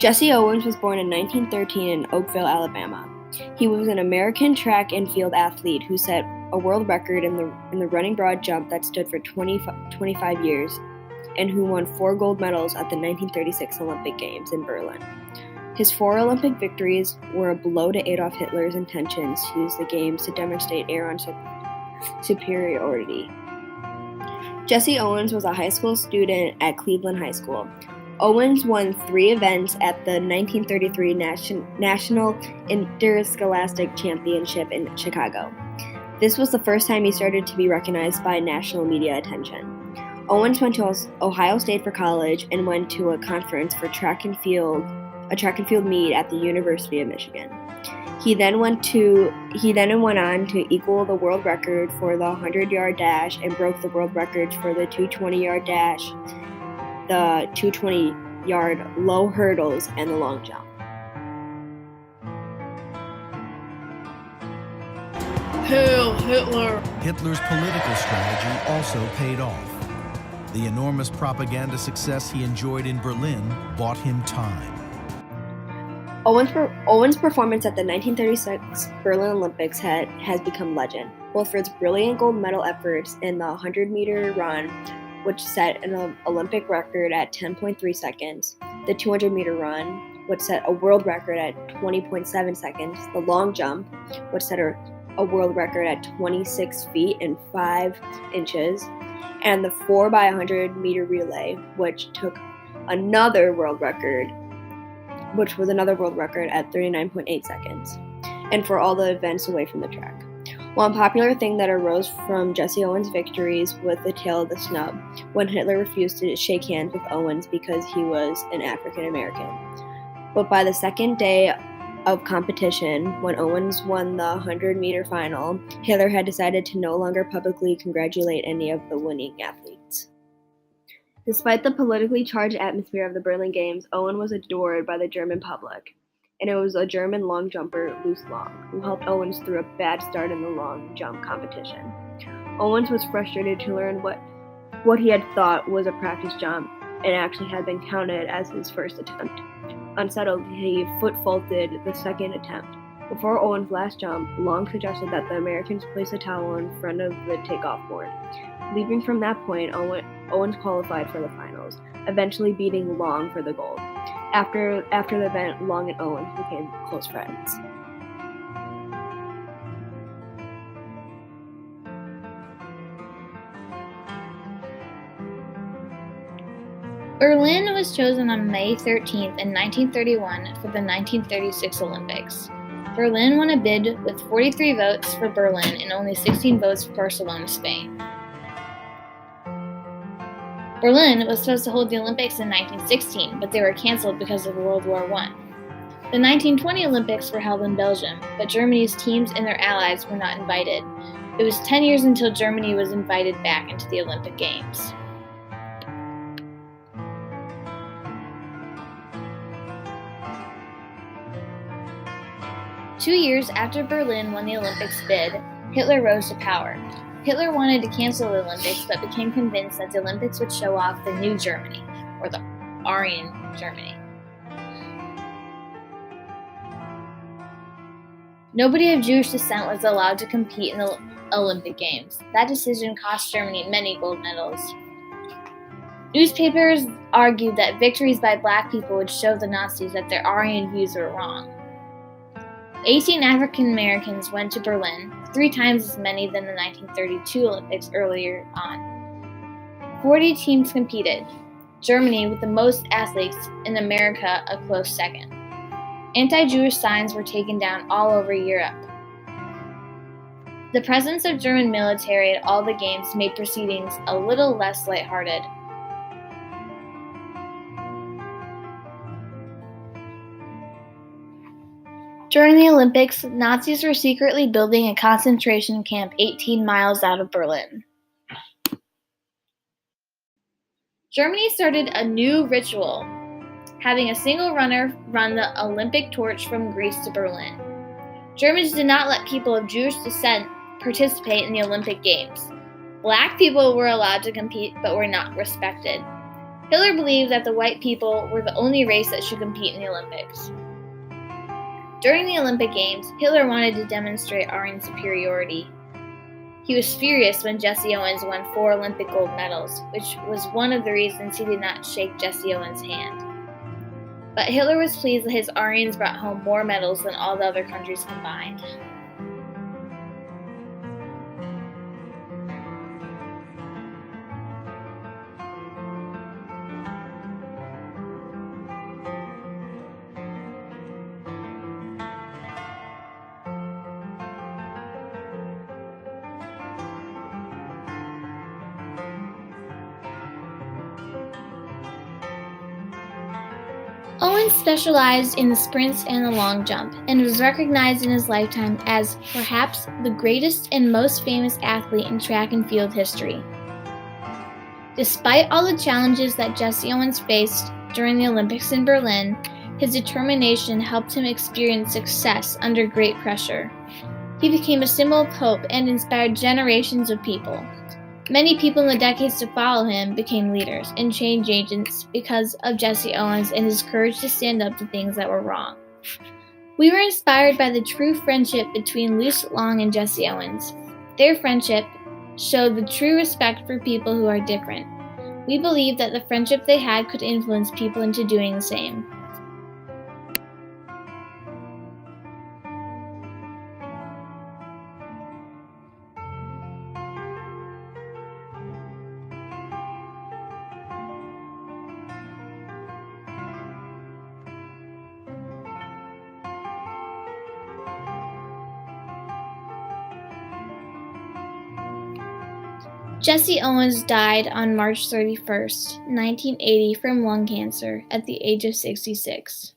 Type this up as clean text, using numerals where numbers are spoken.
Jesse Owens was born in 1913 in Oakville, Alabama. He was an American track and field athlete who set a world record in the running broad jump that stood for 25 years, and who won 4 gold medals at the 1936 Olympic Games in Berlin. His 4 Olympic victories were a blow to Adolf Hitler's intentions to use the Games to demonstrate air superiority. Jesse Owens was a high school student at Cleveland High School. Owens won 3 events at the 1933 National Interscholastic Championship in Chicago. This was the first time he started to be recognized by national media attention. Owens went to Ohio State for college and went to a conference for track and field meet at the University of Michigan. He then went on to equal the world record for the 100-yard dash and broke the world records for the 220-yard dash, the 220-yard low hurdles, and the long jump. Hail Hitler! Hitler's political strategy also paid off. The enormous propaganda success he enjoyed in Berlin bought him time. Owens' performance at the 1936 Berlin Olympics has become legend, both for its brilliant gold medal efforts in the 100-meter run, which set an Olympic record at 10.3 seconds, the 200-meter run, which set a world record at 20.7 seconds, the long jump, which set a world record at 26 feet and 5 inches, and the 4x100-meter relay, which took another world record, which was another world record at 39.8 seconds, and for all the events away from the track. One popular thing that arose from Jesse Owens' victories was the tail of the snub, when Hitler refused to shake hands with Owens because he was an African American. But by the second day of competition, when Owens won the 100-meter final, Hitler had decided to no longer publicly congratulate any of the winning athletes. Despite the politically charged atmosphere of the Berlin Games, Owens was adored by the German public, and it was a German long jumper, Luce Long, who helped Owens through a bad start in the long jump competition. Owens was frustrated to learn what he had thought was a practice jump and actually had been counted as his first attempt. Unsettled, he foot-faulted the second attempt. Before Owens' last jump, Long suggested that the Americans place a towel in front of the takeoff board. Leaving from that point, Owens qualified for the finals, eventually beating Long for the gold. After the event, Long and Owens became close friends. Berlin was chosen on May 13th in 1931 for the 1936 Olympics. Berlin won a bid with 43 votes for Berlin and only 16 votes for Barcelona, Spain. Berlin was supposed to hold the Olympics in 1916, but they were canceled because of World War I. The 1920 Olympics were held in Belgium, but Germany's teams and their allies were not invited. It was 10 years until Germany was invited back into the Olympic Games. Two years after Berlin won the Olympics bid, Hitler rose to power. Hitler wanted to cancel the Olympics, but became convinced that the Olympics would show off the new Germany, or the Aryan Germany. Nobody of Jewish descent was allowed to compete in the Olympic Games. That decision cost Germany many gold medals. Newspapers argued that victories by black people would show the Nazis that their Aryan views were wrong. 18 African Americans went to Berlin, 3 times as many than the 1932 Olympics earlier on. 40 teams competed, Germany with the most athletes, and America a close second. Anti-Jewish signs were taken down all over Europe. The presence of German military at all the games made proceedings a little less lighthearted. During the Olympics, Nazis were secretly building a concentration camp 18 miles out of Berlin. Germany started a new ritual, having a single runner run the Olympic torch from Greece to Berlin. Germans did not let people of Jewish descent participate in the Olympic Games. Black people were allowed to compete but were not respected. Hitler believed that the white people were the only race that should compete in the Olympics. During the Olympic Games, Hitler wanted to demonstrate Aryan superiority. He was furious when Jesse Owens won 4 Olympic gold medals, which was one of the reasons he did not shake Jesse Owens' hand. But Hitler was pleased that his Aryans brought home more medals than all the other countries combined. Owens specialized in the sprints and the long jump, and was recognized in his lifetime as perhaps the greatest and most famous athlete in track and field history. Despite all the challenges that Jesse Owens faced during the Olympics in Berlin, his determination helped him experience success under great pressure. He became a symbol of hope and inspired generations of people. Many people in the decades to follow him became leaders and change agents because of Jesse Owens and his courage to stand up to things that were wrong. We were inspired by the true friendship between Luce Long and Jesse Owens. Their friendship showed the true respect for people who are different. We believe that the friendship they had could influence people into doing the same. Jesse Owens died on March 31, 1980 from lung cancer at the age of 66.